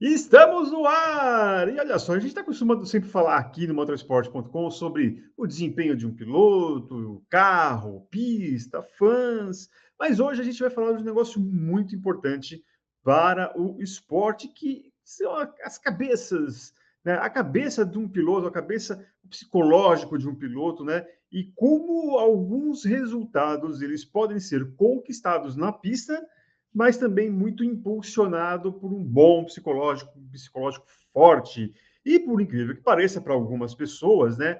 Estamos no ar! E olha só, a gente está acostumado sempre falar aqui no motorsport.com sobre o desempenho de um piloto, carro, pista, fãs, mas hoje a gente vai falar de um negócio muito importante para o esporte, que são as cabeças, né? A cabeça de um piloto, a cabeça psicológico de um piloto, né? E como alguns resultados eles podem ser conquistados na pista, mas também muito impulsionado por um bom psicológico forte. E por incrível que pareça, para algumas pessoas, né?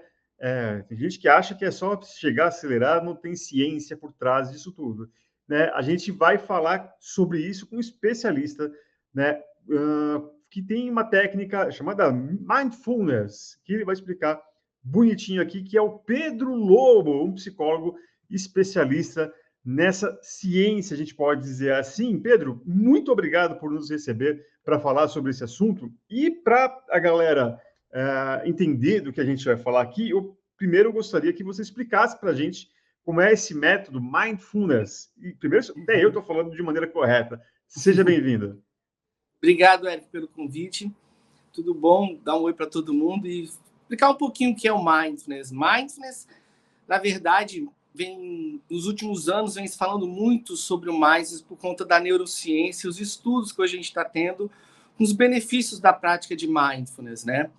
Tem gente que acha que é só chegar, acelerar, não tem ciência por trás disso tudo. Né? A gente vai falar sobre isso com um especialista, né? Que tem uma técnica chamada Mindfulness, que ele vai explicar bonitinho aqui, que é o Pedro Lobo, um psicólogo especialista nessa ciência, a gente pode dizer assim. Pedro, muito obrigado por nos receber para falar sobre esse assunto. E para a galera entender do que a gente vai falar aqui, eu primeiro gostaria que você explicasse para a gente como é esse método Mindfulness. E primeiro, até eu estou falando de maneira correta. Seja bem-vinda. Obrigado, Eric, pelo convite. Tudo bom? Dar um oi para todo mundo e explicar um pouquinho o que é o Mindfulness. Mindfulness, na verdade, nos últimos anos, vem se falando muito sobre o Mindfulness por conta da neurociência, os estudos que hoje a gente está tendo, com os benefícios da prática de Mindfulness, né?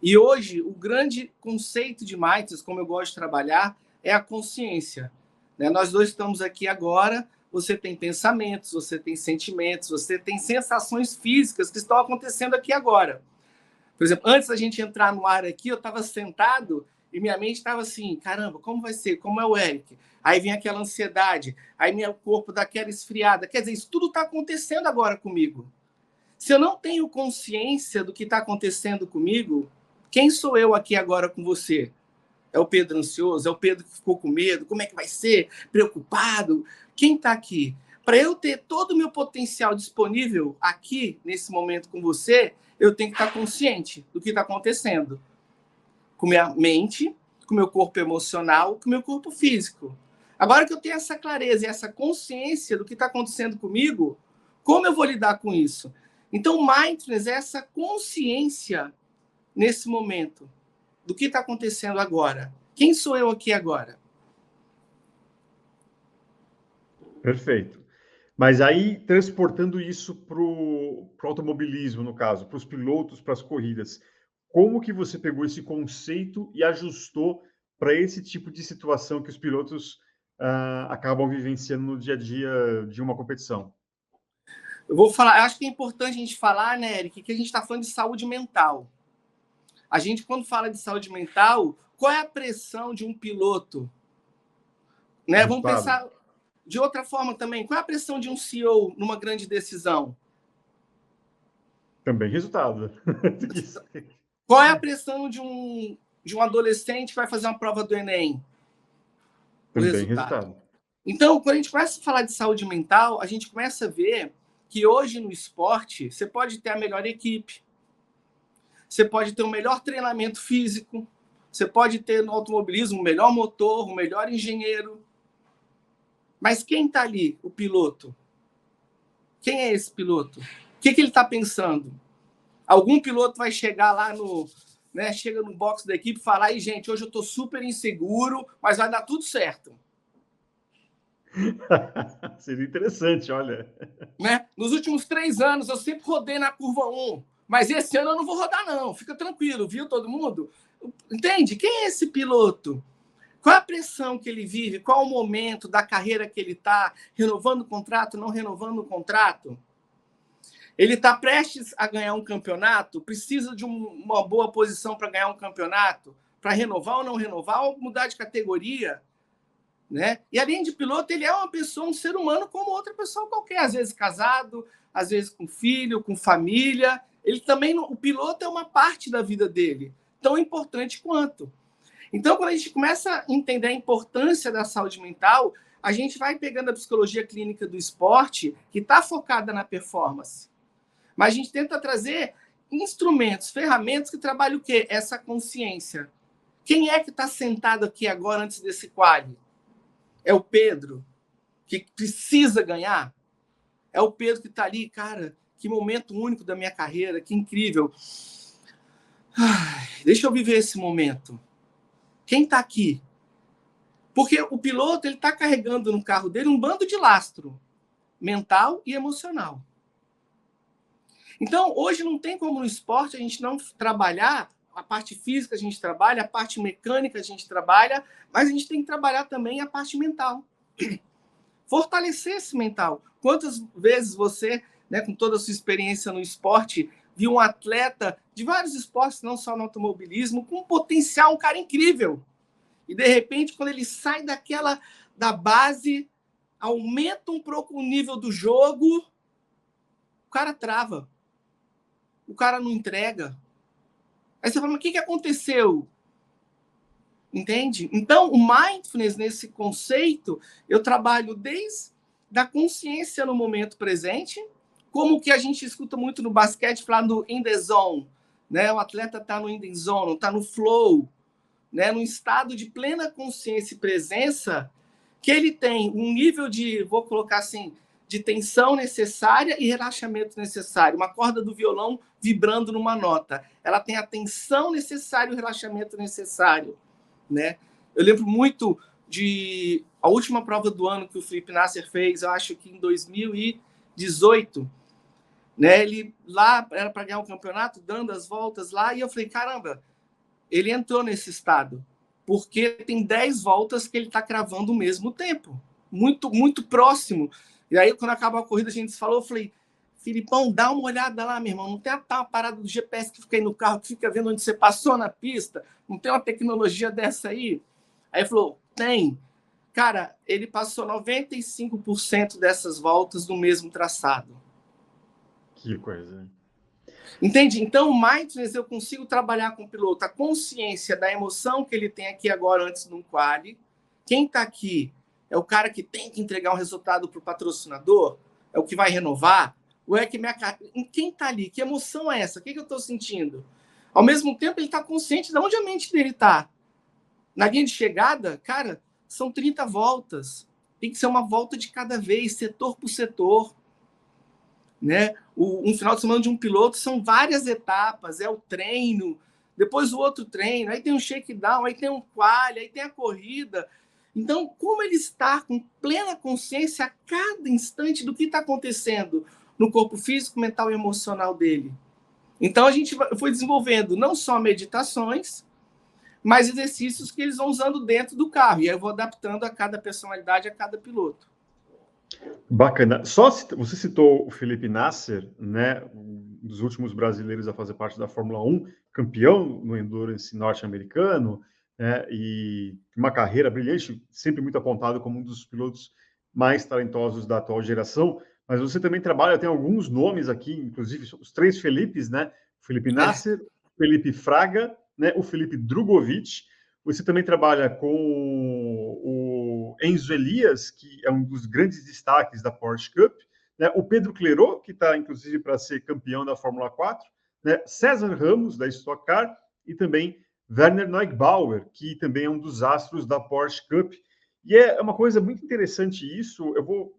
E hoje, o grande conceito de Mindfulness, como eu gosto de trabalhar, é a consciência. Né? Nós dois estamos aqui agora, você tem pensamentos, você tem sentimentos, você tem sensações físicas que estão acontecendo aqui agora. Por exemplo, antes da gente entrar no ar aqui, eu estava sentado e minha mente estava assim, caramba, como vai ser? Como é o Eric? Aí vem aquela ansiedade, aí meu corpo dá aquela esfriada. Quer dizer, isso tudo está acontecendo agora comigo. Se eu não tenho consciência do que está acontecendo comigo, quem sou eu aqui agora com você? É o Pedro ansioso? É o Pedro que ficou com medo? Como é que vai ser? Preocupado? Quem está aqui? Para eu ter todo o meu potencial disponível aqui, nesse momento com você, eu tenho que estar consciente do que está acontecendo. Com minha mente, com meu corpo emocional, com meu corpo físico. Agora que eu tenho essa clareza e essa consciência do que está acontecendo comigo, como eu vou lidar com isso? Então, Mindfulness é essa consciência nesse momento do que está acontecendo agora. Quem sou eu aqui agora? Perfeito. Mas aí, transportando isso para o automobilismo, no caso, para os pilotos, para as corridas, como que você pegou esse conceito e ajustou para esse tipo de situação que os pilotos acabam vivenciando no dia a dia de uma competição? Eu vou falar, acho que é importante a gente falar, né, Eric, que a gente está falando de saúde mental. A gente, quando fala de saúde mental, qual é a pressão de um piloto? Né? Vamos pensar de outra forma também. Qual é a pressão de um CEO numa grande decisão? Também resultado. Qual é a pressão de um adolescente que vai fazer uma prova do Enem? O Também resultado. resultado. Então, quando a gente começa a falar de saúde mental, a gente começa a ver que hoje no esporte você pode ter a melhor equipe, você pode ter o melhor treinamento físico, você pode ter no automobilismo o melhor motor, o melhor engenheiro. Mas quem está ali? O piloto. Quem é esse piloto? O que ele está pensando? Algum piloto vai chegar lá chega no box da equipe e falar, aí, gente, hoje eu estou super inseguro, mas vai dar tudo certo. Seria interessante, olha. Né? Nos últimos 3 anos, eu sempre rodei na curva 1, mas esse ano eu não vou rodar, não. Fica tranquilo, viu, todo mundo? Entende? Quem é esse piloto? Qual a pressão que ele vive? Qual o momento da carreira que ele está? Renovando o contrato, não renovando o contrato? Ele está prestes a ganhar um campeonato? Precisa de uma boa posição para ganhar um campeonato? Para renovar ou não renovar? Ou mudar de categoria? Né? E além de piloto, ele é uma pessoa, um ser humano como outra pessoa qualquer. Às vezes casado, às vezes com filho, com família. Ele também, o piloto é uma parte da vida dele, tão importante quanto. Então, quando a gente começa a entender a importância da saúde mental, a gente vai pegando a psicologia clínica do esporte, que está focada na performance. Mas a gente tenta trazer instrumentos, ferramentas que trabalham o quê? Essa consciência. Quem é que está sentado aqui agora antes desse quali? É o Pedro, que precisa ganhar? É o Pedro que está ali, cara, que momento único da minha carreira, que incrível. Deixa eu viver esse momento. Quem está aqui? Porque o piloto ele está carregando no carro dele um bando de lastro mental e emocional. Então, hoje não tem como no esporte a gente não trabalhar a parte física, a gente trabalha, a parte mecânica a gente trabalha, mas a gente tem que trabalhar também a parte mental. Fortalecer esse mental. Quantas vezes você, né, com toda a sua experiência no esporte, viu um atleta de vários esportes, não só no automobilismo, com um potencial, um cara incrível. E, de repente, quando ele sai da base, aumenta um pouco o nível do jogo, o cara trava. O cara não entrega. Aí você fala, mas o que aconteceu? Entende? Então, o mindfulness, nesse conceito, eu trabalho desde a consciência no momento presente, como que a gente escuta muito no basquete, falando in the zone, né? O atleta está no in the zone, está no flow, né? No estado de plena consciência e presença, que ele tem um nível de, vou colocar assim, de tensão necessária e relaxamento necessário. Uma corda do violão vibrando numa nota. Ela tem a tensão necessária e o relaxamento necessário, né? Eu lembro muito de a última prova do ano que o Felipe Nasser fez, eu acho que em 2018, né? Ele lá era para ganhar um campeonato, dando as voltas lá, e eu falei, caramba, ele entrou nesse estado, porque tem 10 voltas que ele está cravando o mesmo tempo, muito, muito próximo. E aí, quando acabou a corrida, a gente falou, eu falei, Filipão, dá uma olhada lá, meu irmão, não tem uma parada do GPS que fica aí no carro, que fica vendo onde você passou na pista, não tem uma tecnologia dessa aí? Aí ele falou, tem. Cara, ele passou 95% dessas voltas no mesmo traçado. Que coisa. Entende? Então, o mindfulness, eu consigo trabalhar com o piloto a consciência da emoção que ele tem aqui agora antes de um quali. Quem está aqui é o cara que tem que entregar um resultado para o patrocinador? É o que vai renovar? Ou é que quem está ali? Que emoção é essa? O que eu estou sentindo? Ao mesmo tempo, ele está consciente de onde a mente dele está. Na linha de chegada, cara, são 30 voltas. Tem que ser uma volta de cada vez, setor por setor. Né? Um final de semana de um piloto são várias etapas, é o treino, depois o outro treino, aí tem um shakedown, aí tem um quali, aí tem a corrida. Então, como ele está com plena consciência a cada instante do que está acontecendo no corpo físico, mental e emocional dele. Então, a gente foi desenvolvendo não só meditações, mas exercícios que eles vão usando dentro do carro. E aí eu vou adaptando a cada personalidade, a cada piloto. Bacana. Você citou o Felipe Nasser, né, um dos últimos brasileiros a fazer parte da Fórmula 1, campeão no endurance norte-americano, né, e uma carreira brilhante, sempre muito apontado como um dos pilotos mais talentosos da atual geração. Mas você também trabalha, tem alguns nomes aqui, inclusive os 3 Felipes, né? Felipe Nasser, Felipe Fraga, né, o Felipe Drugovich. Você também trabalha com o Enzo Elias, que é um dos grandes destaques da Porsche Cup, né? O Pedro Clerot, que está, inclusive, para ser campeão da Fórmula 4, né? César Ramos, da Stock Car, e também Werner Neugbauer, que também é um dos astros da Porsche Cup. E é uma coisa muito interessante isso. Eu vou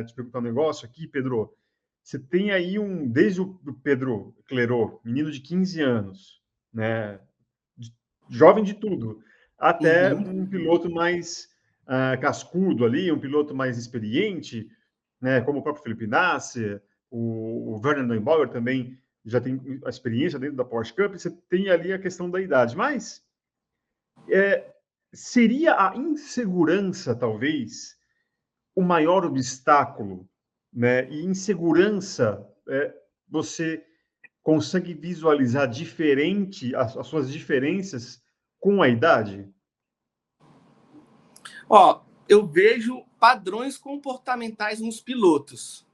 te perguntar um negócio aqui, Pedro. Você tem aí desde o Pedro Clerot, menino de 15 anos, né? Jovem de tudo, até um piloto mais cascudo ali, um piloto mais experiente, né, como o próprio Felipe Nasser, o Werner Neubauer também já tem a experiência dentro da Porsche Cup, você tem ali a questão da idade, mas seria a insegurança, talvez, o maior obstáculo, né? E insegurança, você consegue visualizar diferente as suas diferenças com a idade? Ó, eu vejo padrões comportamentais nos pilotos.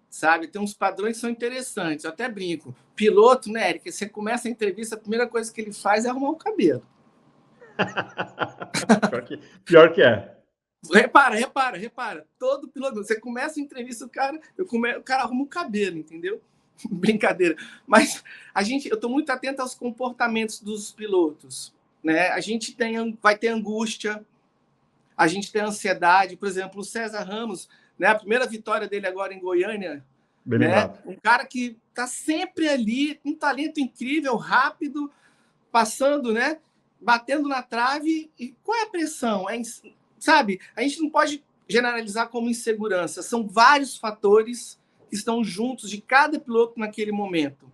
Sabe? Tem uns padrões que são interessantes. Eu até brinco. Piloto, né, Eric? Você começa a entrevista, a primeira coisa que ele faz é arrumar o cabelo. Pior que é. Repara. Todo piloto, você começa a entrevista, o cara arruma o cabelo, entendeu? Brincadeira. Mas eu estou muito atento aos comportamentos dos pilotos, né? A gente vai ter angústia, a gente tem ansiedade. Por exemplo, o César Ramos, né? A primeira vitória dele agora em Goiânia, Bem né? lembrado. Um cara que está sempre ali, um talento incrível, rápido, passando, né? Batendo na trave. E qual é a pressão? Sabe? A gente não pode generalizar como insegurança. São vários fatores que estão juntos de cada piloto naquele momento.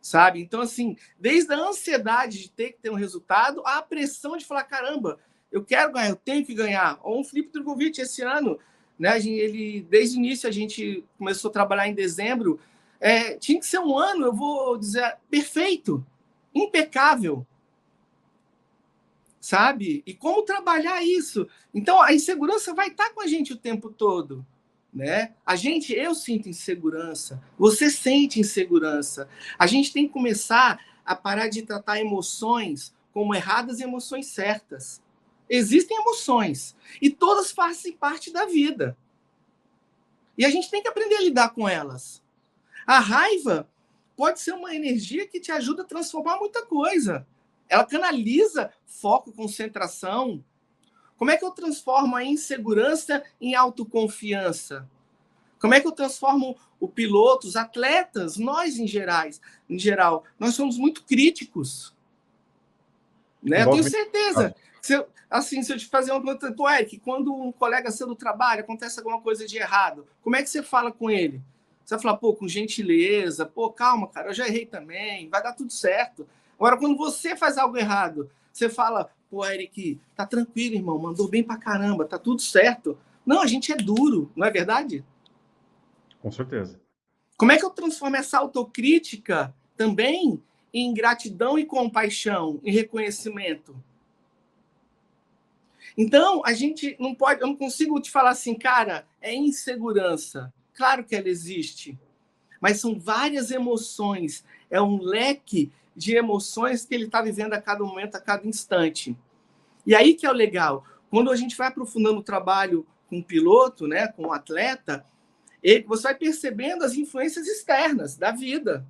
Sabe? Então, assim, desde a ansiedade de ter que ter um resultado, a pressão de falar, caramba, eu quero ganhar, eu tenho que ganhar. Ou um Filipe Drogovic esse ano, né? Ele, desde o início, a gente começou a trabalhar em dezembro, tinha que ser um ano, eu vou dizer, perfeito, impecável. Sabe? E como trabalhar isso? Então, a insegurança vai estar com a gente o tempo todo. Né? Eu sinto insegurança, você sente insegurança. A gente tem que começar a parar de tratar emoções como erradas e emoções certas. Existem emoções e todas fazem parte da vida. E a gente tem que aprender a lidar com elas. A raiva pode ser uma energia que te ajuda a transformar muita coisa. Ela canaliza foco, concentração. Como é que eu transformo a insegurança em autoconfiança? Como é que eu transformo o piloto, os atletas, nós em geral, nós somos muito críticos. Né? Eu tenho certeza. Se eu te fazer uma pergunta, Eric, quando um colega seu do trabalho acontece alguma coisa de errado, como é que você fala com ele? Você vai falar, com gentileza, calma, cara, eu já errei também, vai dar tudo certo. Agora, quando você faz algo errado, você fala, Eric, tá tranquilo, irmão, mandou bem pra caramba, tá tudo certo. Não, a gente é duro, não é verdade? Com certeza. Como é que eu transformo essa autocrítica também em gratidão e compaixão, em reconhecimento? Então, a gente não pode, eu não consigo te falar assim, cara, é insegurança. Claro que ela existe, mas são várias emoções, é um leque de emoções que ele está vivendo a cada momento, a cada instante. E aí que é o legal, quando a gente vai aprofundando o trabalho com o piloto, né, com o atleta, você vai percebendo as influências externas da vida.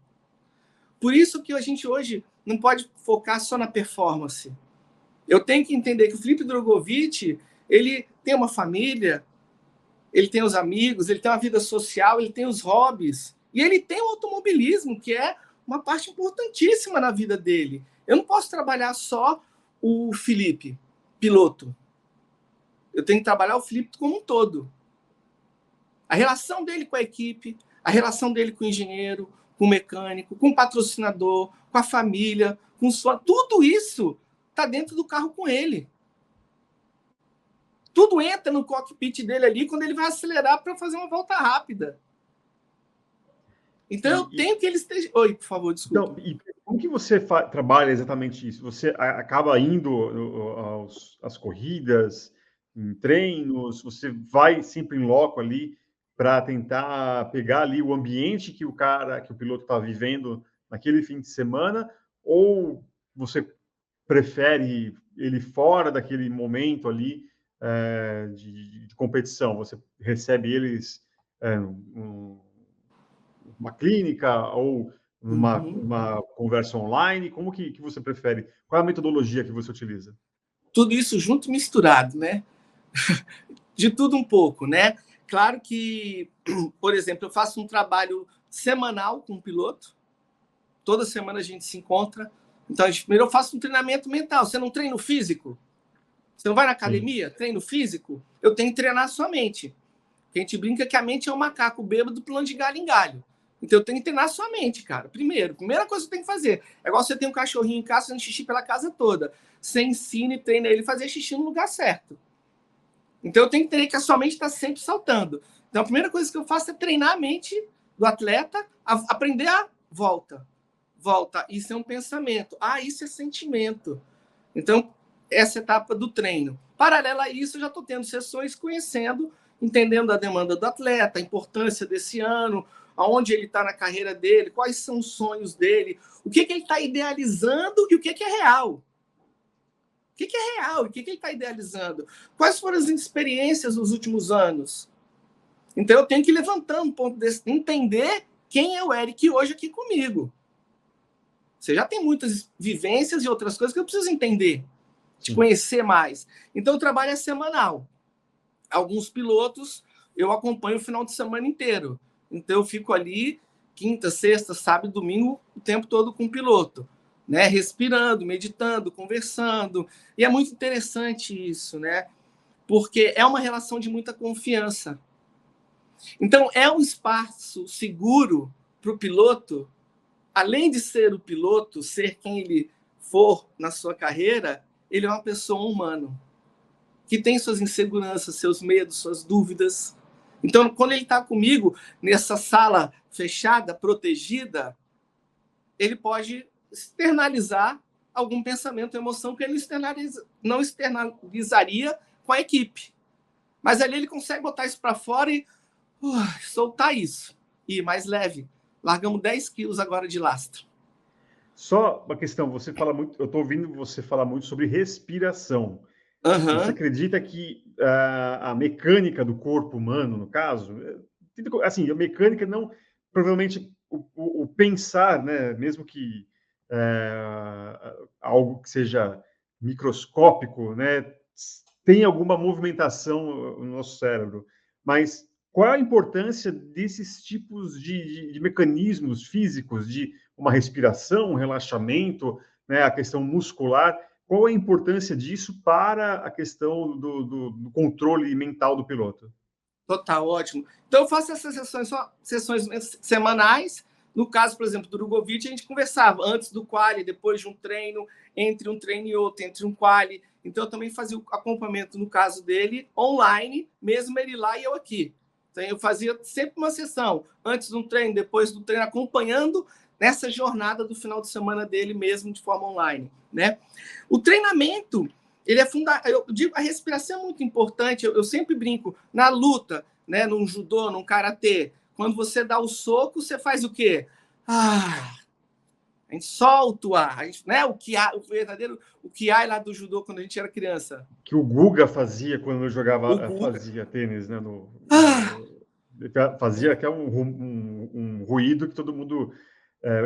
Por isso que a gente hoje não pode focar só na performance. Eu tenho que entender que o Filipe Drogovic, ele tem uma família, ele tem os amigos, ele tem uma vida social, ele tem os hobbies, e ele tem o automobilismo, que é uma parte importantíssima na vida dele. Eu não posso trabalhar só o Filipe, piloto. Eu tenho que trabalhar o Filipe como um todo. A relação dele com a equipe, a relação dele com o engenheiro, com o mecânico, com o patrocinador, com a família, com tudo isso está dentro do carro com ele. Tudo entra no cockpit dele ali quando ele vai acelerar para fazer uma volta rápida. Então, eu tenho que ele esteja... Oi, por favor, desculpa. Então, e como que você trabalha exatamente isso? Você acaba indo às corridas, em treinos, você vai sempre em loco ali para tentar pegar ali o ambiente que o piloto está vivendo naquele fim de semana, ou você prefere ele fora daquele momento ali de competição? Você recebe eles uma clínica ou uma conversa online? Como que você prefere? Qual é a metodologia que você utiliza? Tudo isso junto e misturado, né? De tudo um pouco, né? Claro que, por exemplo, eu faço um trabalho semanal com o piloto. Toda semana a gente se encontra. Então, primeiro eu faço um treinamento mental. Você não treina o físico? Você não vai na academia? Treino físico? Eu tenho que treinar a sua mente. A gente brinca que a mente é um macaco bêbado pulando de galho em galho. Então, eu tenho que treinar a sua mente, cara. Primeira coisa que você tem que fazer. É igual você tem um cachorrinho em casa fazendo xixi pela casa toda. Você ensina e treina ele a fazer xixi no lugar certo. Então, eu tenho que entender que a sua mente está sempre saltando. Então, a primeira coisa que eu faço é treinar a mente do atleta, aprender a volta. Isso é um pensamento. Isso é sentimento. Então, essa etapa do treino. Paralela a isso, eu já estou tendo sessões conhecendo, entendendo a demanda do atleta, a importância desse ano, aonde ele está na carreira dele, quais são os sonhos dele, o que ele está idealizando e o que é real. O que é real? O que ele está idealizando? Quais foram as experiências dos últimos anos? Então, eu tenho que levantar um ponto desse, entender quem é o Eric hoje aqui comigo. Você já tem muitas vivências e outras coisas que eu preciso entender, te conhecer mais. Então, o trabalho é semanal. Alguns pilotos eu acompanho o final de semana inteiro. Então, eu fico ali quinta, sexta, sábado, domingo, o tempo todo com o piloto, né? Respirando, meditando, conversando. E é muito interessante isso, né? Porque é uma relação de muita confiança. Então, é um espaço seguro para o piloto, além de ser o piloto, ser quem ele for na sua carreira, ele é uma pessoa humana, que tem suas inseguranças, seus medos, suas dúvidas. Então, quando ele está comigo nessa sala fechada, protegida, ele pode externalizar algum pensamento, emoção que ele não externalizaria com a equipe. Mas ali ele consegue botar isso para fora e soltar isso. E mais leve. Largamos 10 quilos agora de lastro. Só uma questão, você fala muito, eu estou ouvindo você falar muito sobre respiração. Você acredita que a mecânica do corpo humano, no caso, assim, a mecânica não, provavelmente o pensar, né, mesmo que algo que seja microscópico, né, tem alguma movimentação no nosso cérebro, mas qual a importância desses tipos de mecanismos físicos, de uma respiração, um relaxamento, né, a questão muscular? Qual a importância disso para a questão do controle mental do piloto? Total, ótimo. Então, eu faço essas sessões semanais. No caso, por exemplo, do Drogovic, a gente conversava antes do quali, depois de um treino, entre um treino e outro, entre um quali. Então, eu também fazia o acompanhamento, no caso dele, online, mesmo ele lá e eu aqui. Então, eu fazia sempre uma sessão, antes de um treino, depois do treino, acompanhando nessa jornada do final de semana dele mesmo, de forma online, né? O treinamento, ele é fundamental. Eu digo, a respiração é muito importante. Eu sempre brinco, na luta, né, num judô, num karatê, quando você dá o soco, você faz o quê? A gente solta o ar, a gente, né, o verdadeiro o kiai lá do judô quando a gente era criança. Que o Guga fazia quando fazia tênis, né? Fazia até um ruído que todo mundo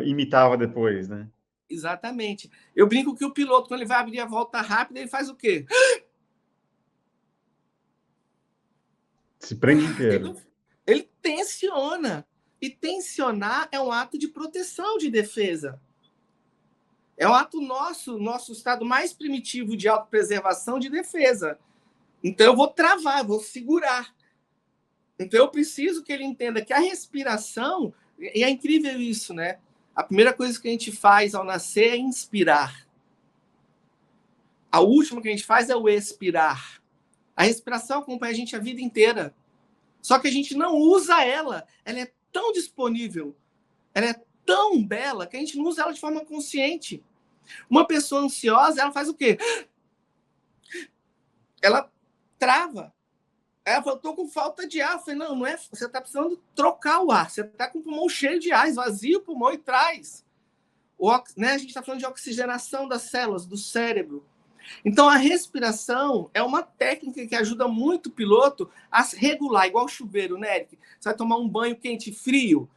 imitava depois, né? Exatamente. Eu brinco que o piloto, quando ele vai abrir a volta rápida, ele faz o quê? Se prende inteiro. Ele tensiona. E tensionar é um ato de proteção, de defesa. É um ato nosso estado mais primitivo de autopreservação, de defesa. Então, eu vou travar, eu vou segurar. Então, eu preciso que ele entenda que a respiração, e é incrível isso, né? A primeira coisa que a gente faz ao nascer é inspirar. A última que a gente faz é o expirar. A respiração acompanha a gente a vida inteira. Só que a gente não usa ela. Ela é tão disponível, ela é tão bela, que a gente não usa ela de forma consciente. Uma pessoa ansiosa, ela faz o quê? Ela trava. Ela falou, estou com falta de ar. Eu falei, não é. Você está precisando trocar o ar. Você está com o pulmão cheio de ar, esvazia o pulmão e traz. Né? A gente está falando de oxigenação das células, do cérebro. Então, a respiração é uma técnica que ajuda muito o piloto a regular, igual chuveiro, né, Eric? Você vai tomar um banho quente e frio,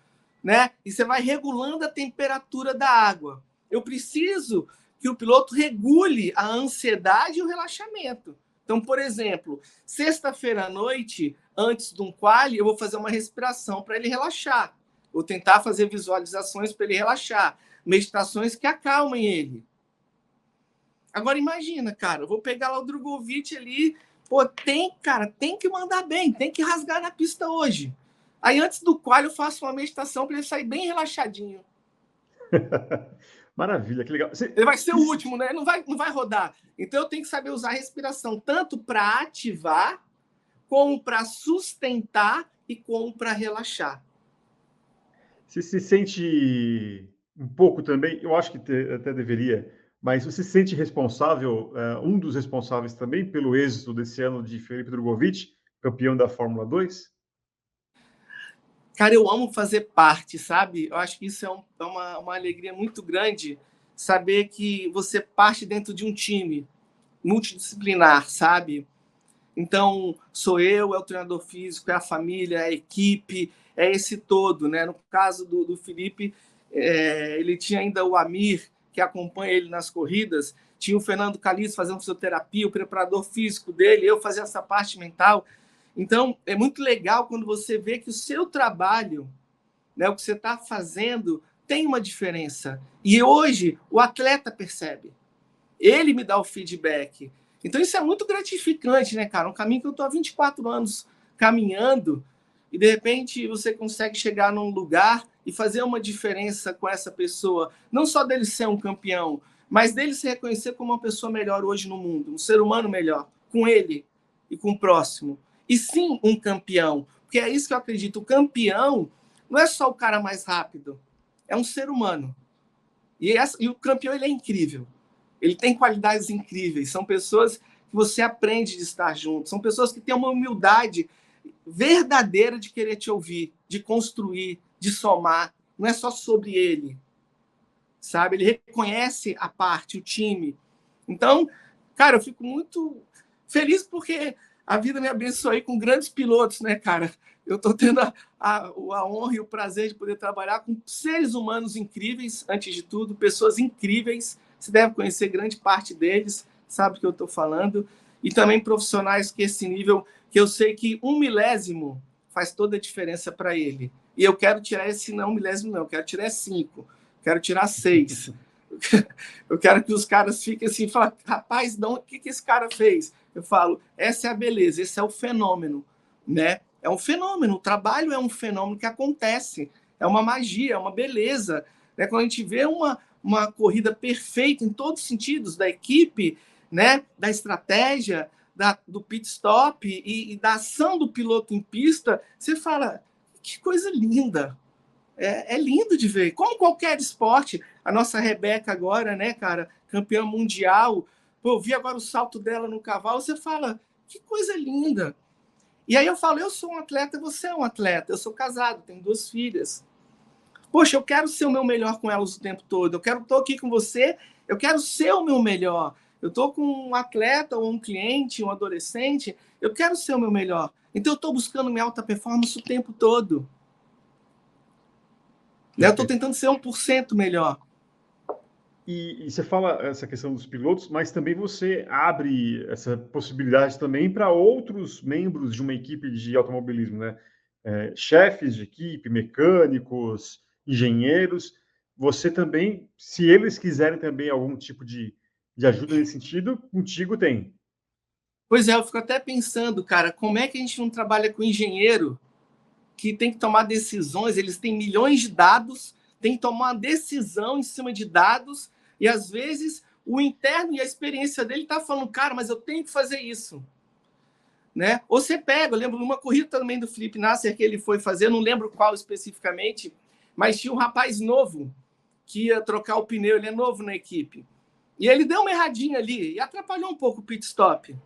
né? E você vai regulando a temperatura da água. Eu preciso que o piloto regule a ansiedade e o relaxamento. Então, por exemplo, sexta-feira à noite, antes de um quali, eu vou fazer uma respiração para ele relaxar. Vou tentar fazer visualizações para ele relaxar. Meditações que acalmem ele. Agora imagina, cara, eu vou pegar lá o Drogovic ali, pô, tem que mandar bem, tem que rasgar na pista hoje. Aí antes do qual eu faço uma meditação para ele sair bem relaxadinho. Maravilha, que legal. Ele vai ser o último, né? Não vai rodar. Então eu tenho que saber usar a respiração tanto para ativar, como para sustentar e como para relaxar. Você se sente um pouco também, eu acho que até deveria, mas você se sente responsável, um dos responsáveis também pelo êxito desse ano de Felipe Drogovic, campeão da Fórmula 2? Cara, eu amo fazer parte, sabe? Eu acho que isso é uma alegria muito grande, saber que você parte dentro de um time multidisciplinar, sabe? Então, sou eu, é o treinador físico, é a família, é a equipe, é esse todo, né? No caso do Felipe, ele tinha ainda o Amir, que acompanha ele nas corridas, tinha o Fernando Calisto fazendo fisioterapia, o preparador físico dele, eu fazia essa parte mental. Então, é muito legal quando você vê que o seu trabalho, né, o que você está fazendo, tem uma diferença. E hoje, o atleta percebe. Ele me dá o feedback. Então, isso é muito gratificante, né, cara? Um caminho que eu estou há 24 anos caminhando e, de repente, você consegue chegar num lugar e fazer uma diferença com essa pessoa. Não só dele ser um campeão, mas dele se reconhecer como uma pessoa melhor hoje no mundo, um ser humano melhor, com ele e com o próximo. E sim, um campeão. Porque é isso que eu acredito. O campeão não é só o cara mais rápido, é um ser humano. E o campeão, ele é incrível. Ele tem qualidades incríveis. São pessoas que você aprende de estar junto. São pessoas que têm uma humildade verdadeira de querer te ouvir, de construir, de somar. Não é só sobre ele, sabe? Ele reconhece a parte, o time. Então, cara, eu fico muito feliz porque a vida me abençoou aí com grandes pilotos, né, cara? Eu estou tendo a honra e o prazer de poder trabalhar com seres humanos incríveis, antes de tudo, pessoas incríveis. Você deve conhecer grande parte deles, sabe o que eu estou falando. E também profissionais que esse nível, que eu sei que 1 milésimo faz toda a diferença para ele. E eu quero tirar esse não milésimo, não, eu quero tirar 5, quero tirar 6. Eu quero que os caras fiquem assim, falam, rapaz, não, o que esse cara fez? Eu falo, essa é a beleza, esse é o fenômeno, né? É um fenômeno, o trabalho é um fenômeno que acontece, é uma magia, é uma beleza. Né? Quando a gente vê uma corrida perfeita em todos os sentidos, da equipe, né? Da estratégia, do pit stop e da ação do piloto em pista, você fala, que coisa linda, é lindo de ver. Como qualquer esporte, a nossa Rebeca agora, né, cara, campeã mundial, pô, eu vi agora o salto dela no cavalo, você fala, que coisa linda. E aí eu falo, eu sou um atleta, você é um atleta, eu sou casado, tenho 2 filhas. Poxa, eu quero ser o meu melhor com elas o tempo todo, estou aqui com você, eu quero ser o meu melhor. Eu estou com um atleta ou um cliente, um adolescente, eu quero ser o meu melhor. Então eu estou buscando minha alta performance o tempo todo. Eu estou tentando ser 1% melhor. E você fala essa questão dos pilotos, mas também você abre essa possibilidade também para outros membros de uma equipe de automobilismo, né? Chefes de equipe, mecânicos, engenheiros. Você também, se eles quiserem também algum tipo de ajuda nesse sentido, contigo tem. Pois é, eu fico até pensando, cara, como é que a gente não trabalha com engenheiro que tem que tomar decisões, eles têm milhões de dados, tem que tomar uma decisão em cima de dados, e às vezes o interno e a experiência dele tá falando, cara, mas eu tenho que fazer isso. Né? Ou você pega, eu lembro numa corrida também do Felipe Nasser que ele foi fazer, não lembro qual especificamente, mas tinha um rapaz novo que ia trocar o pneu, ele é novo na equipe. E ele deu uma erradinha ali e atrapalhou um pouco o pit stop.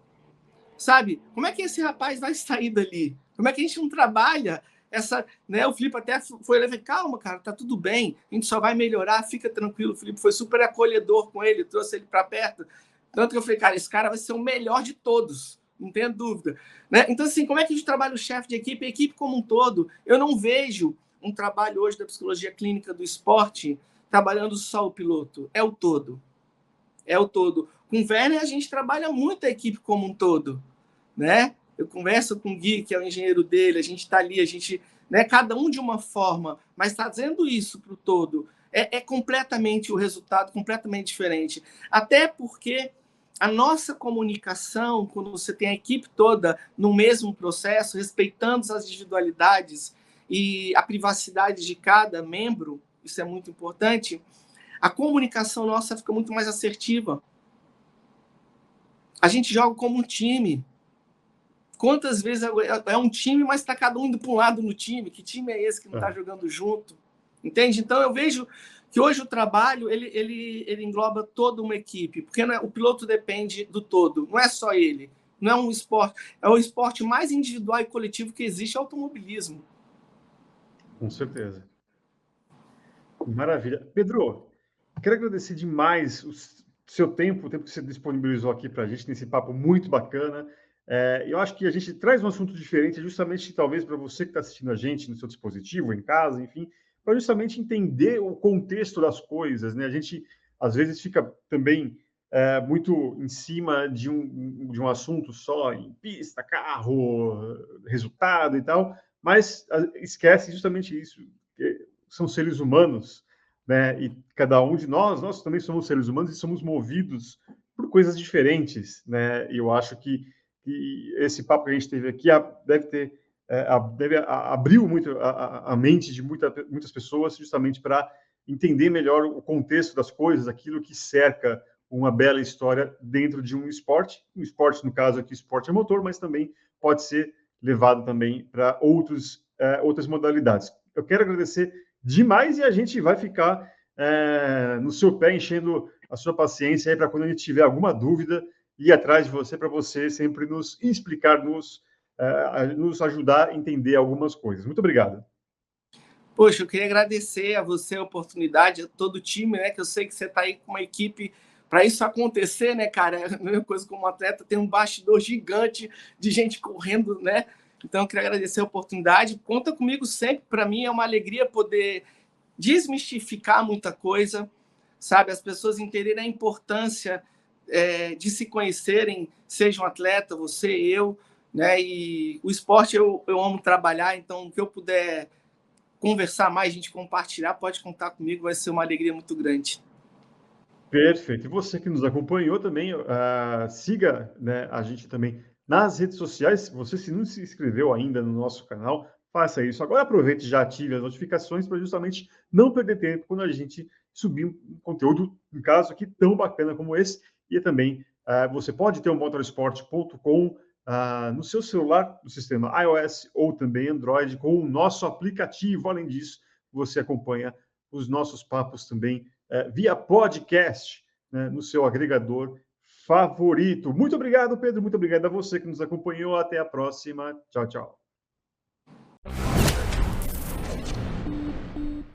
Sabe? Como é que esse rapaz vai sair dali? Como é que a gente não trabalha essa, né? O Felipe até foi levar, calma, cara, tá tudo bem, a gente só vai melhorar, fica tranquilo. O Felipe foi super acolhedor com ele, trouxe ele para perto. Tanto que eu falei, cara, esse cara vai ser o melhor de todos, não tenha dúvida. Né? Então, assim, como é que a gente trabalha o chefe de equipe, a equipe como um todo? Eu não vejo um trabalho hoje da psicologia clínica do esporte trabalhando só o piloto, é o todo. É o todo. Com o Werner, a gente trabalha muito a equipe como um todo, né? Eu converso com o Gui, que é o engenheiro dele, a gente está ali, a gente, né, cada um de uma forma, mas trazendo isso para o todo. É completamente o resultado, completamente diferente. Até porque a nossa comunicação, quando você tem a equipe toda no mesmo processo, respeitando as individualidades e a privacidade de cada membro, isso é muito importante, a comunicação nossa fica muito mais assertiva. A gente joga como um time. Quantas vezes é um time, mas está cada um indo para um lado no time? Que time é esse que não está jogando junto? Entende? Então eu vejo que hoje o trabalho ele engloba toda uma equipe, porque o piloto depende do todo, não é só ele. Não é um esporte, é o esporte mais individual e coletivo que existe, é o automobilismo. Com certeza. Maravilha. Pedro, quero agradecer demais o seu tempo, o tempo que você disponibilizou aqui para a gente nesse papo muito bacana. Eu acho que a gente traz um assunto diferente, justamente talvez para você que está assistindo a gente no seu dispositivo, em casa, enfim, para justamente entender o contexto das coisas, né? A gente às vezes fica também muito em cima de um assunto só, em pista, carro, resultado e tal, mas esquece justamente isso, que são seres humanos, né? E cada um de nós também somos seres humanos e somos movidos por coisas diferentes, né? E eu acho que esse papo que a gente teve aqui deve abriu muito a mente de muitas pessoas justamente para entender melhor o contexto das coisas, aquilo que cerca uma bela história dentro de um esporte no caso aqui, esporte é motor, mas também pode ser levado também para outras modalidades. Eu quero agradecer demais e a gente vai ficar no seu pé, enchendo a sua paciência aí para quando a gente tiver alguma dúvida, ir atrás de você, para você sempre nos explicar, nos ajudar a entender algumas coisas. Muito obrigado. Poxa, eu queria agradecer a você a oportunidade, a todo o time, né? Que eu sei que você está aí com uma equipe para isso acontecer, né, cara? É a mesma coisa como atleta, tem um bastidor gigante de gente correndo, né? Então, eu queria agradecer a oportunidade. Conta comigo sempre. Para mim é uma alegria poder desmistificar muita coisa, sabe? As pessoas entenderem a importância de se conhecerem, seja um atleta, você, eu, né? E o esporte eu amo trabalhar, então o que eu puder conversar mais, a gente compartilhar, pode contar comigo, vai ser uma alegria muito grande. Perfeito. E você que nos acompanhou também, siga, né, a gente também nas redes sociais. Você, se não se inscreveu ainda no nosso canal, faça isso. Agora aproveite e já ative as notificações para justamente não perder tempo quando a gente subir um conteúdo, um caso aqui tão bacana como esse. E também você pode ter o motorsport.com no seu celular, no sistema iOS ou também Android, com o nosso aplicativo. Além disso, você acompanha os nossos papos também via podcast, né, no seu agregador favorito. Muito obrigado, Pedro. Muito obrigado a você que nos acompanhou. Até a próxima. Tchau, tchau.